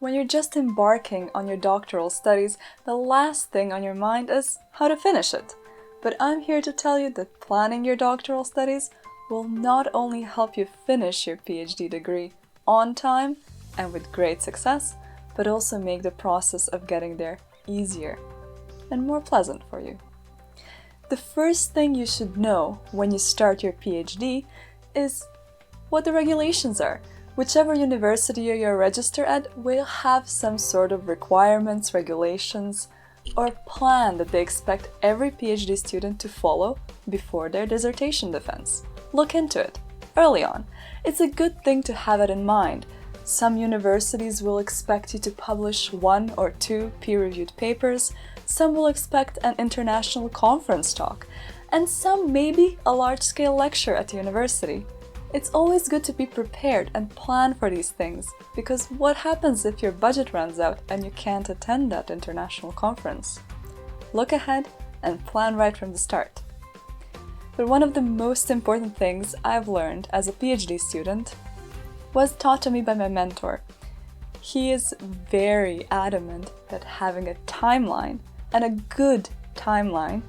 When you're just embarking on your doctoral studies, the last thing on your mind is how to finish it. But I'm here to tell you that planning your doctoral studies will not only help you finish your PhD degree on time and with great success, but also make the process of getting there easier and more pleasant for you. The first thing you should know when you start your PhD is what the regulations are. Whichever university you're registered at will have some sort of requirements, regulations, or plan that they expect every PhD student to follow before their dissertation defense. Look into it early on. It's a good thing to have it in mind. Some universities will expect you to publish 1 or 2 peer-reviewed papers, some will expect an international conference talk, and some maybe a large-scale lecture at the university. It's always good to be prepared and plan for these things, because what happens if your budget runs out and you can't attend that international conference? Look ahead and plan right from the start. But one of the most important things I've learned as a PhD student was taught to me by my mentor. He is very adamant that having a timeline, and a good timeline,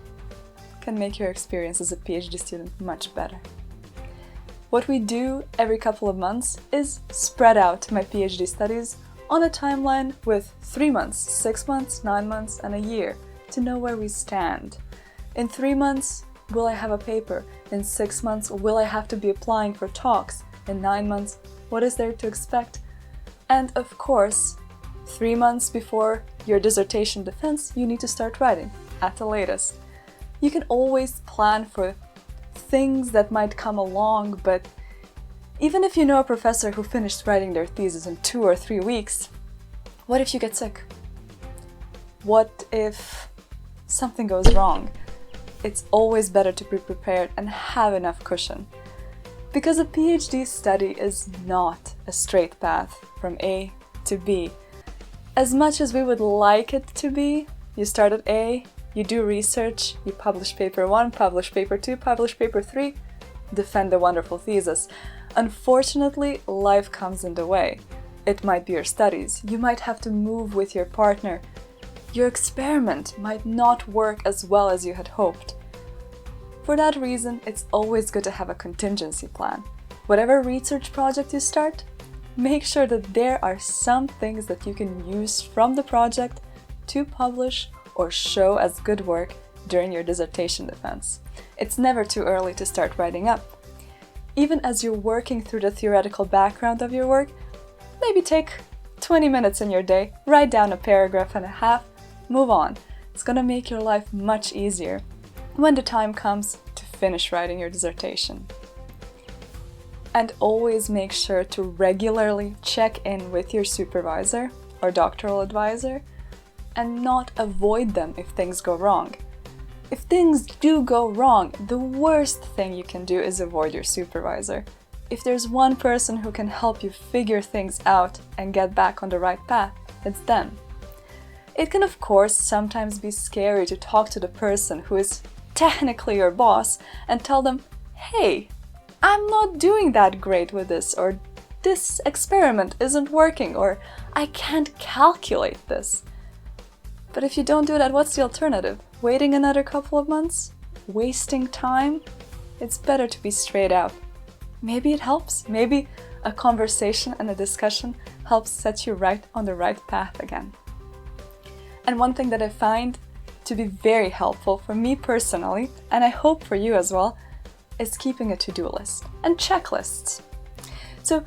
can make your experience as a PhD student much better. What we do every couple of months is spread out my PhD studies on a timeline with 3 months, 6 months, 9 months, and a year to know where we stand. In 3 months, will I have a paper? In 6 months, will I have to be applying for talks? In 9 months, what is there to expect? And of course, 3 months before your dissertation defense, you need to start writing at the latest. You can always plan for things that might come along, but even if you know a professor who finished writing their thesis in 2 or 3 weeks, what if you get sick? What if something goes wrong? It's always better to be prepared and have enough cushion. Because a PhD study is not a straight path from A to B. As much as we would like it to be, you start at A, you do research, you publish paper 1, publish paper 2, publish paper 3, defend the wonderful thesis. Unfortunately, life comes in the way. It might be your studies, you might have to move with your partner. Your experiment might not work as well as you had hoped. For that reason, it's always good to have a contingency plan. Whatever research project you start, make sure that there are some things that you can use from the project to publish or show as good work during your dissertation defense. It's never too early to start writing up. Even as you're working through the theoretical background of your work, maybe take 20 minutes in your day, write down a paragraph and a half, move on. It's gonna make your life much easier when the time comes to finish writing your dissertation. And always make sure to regularly check in with your supervisor or doctoral advisor and not avoid them if things go wrong. If things do go wrong, the worst thing you can do is avoid your supervisor. If there's one person who can help you figure things out and get back on the right path, it's them. It can of course sometimes be scary to talk to the person who is technically your boss and tell them, hey, I'm not doing that great with this, or this experiment isn't working, or I can't calculate this. But if you don't do that, what's the alternative? Waiting another couple of months? Wasting time? It's better to be straight out. Maybe it helps. Maybe a conversation and a discussion helps set you right on the right path again. And one thing that I find to be very helpful for me personally, and I hope for you as well, is keeping a to-do list and checklists. So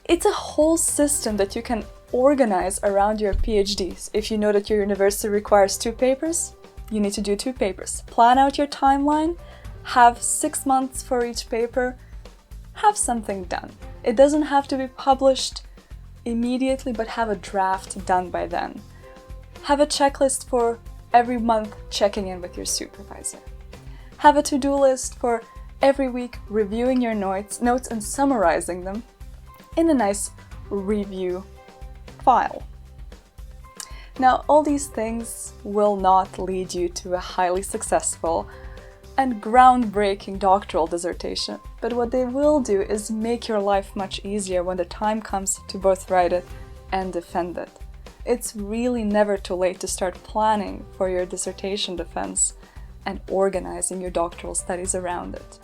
it's a whole system that you can organize around your PhDs. If you know that your university requires 2 papers, you need to do 2 papers. Plan out your timeline, have 6 months for each paper, have something done. It doesn't have to be published immediately, but have a draft done by then. Have a checklist for every month checking in with your supervisor. Have a to-do list for every week reviewing your notes and summarizing them in a nice review file. Now, all these things will not lead you to a highly successful and groundbreaking doctoral dissertation, but what they will do is make your life much easier when the time comes to both write it and defend it. It's really never too late to start planning for your dissertation defense and organizing your doctoral studies around it.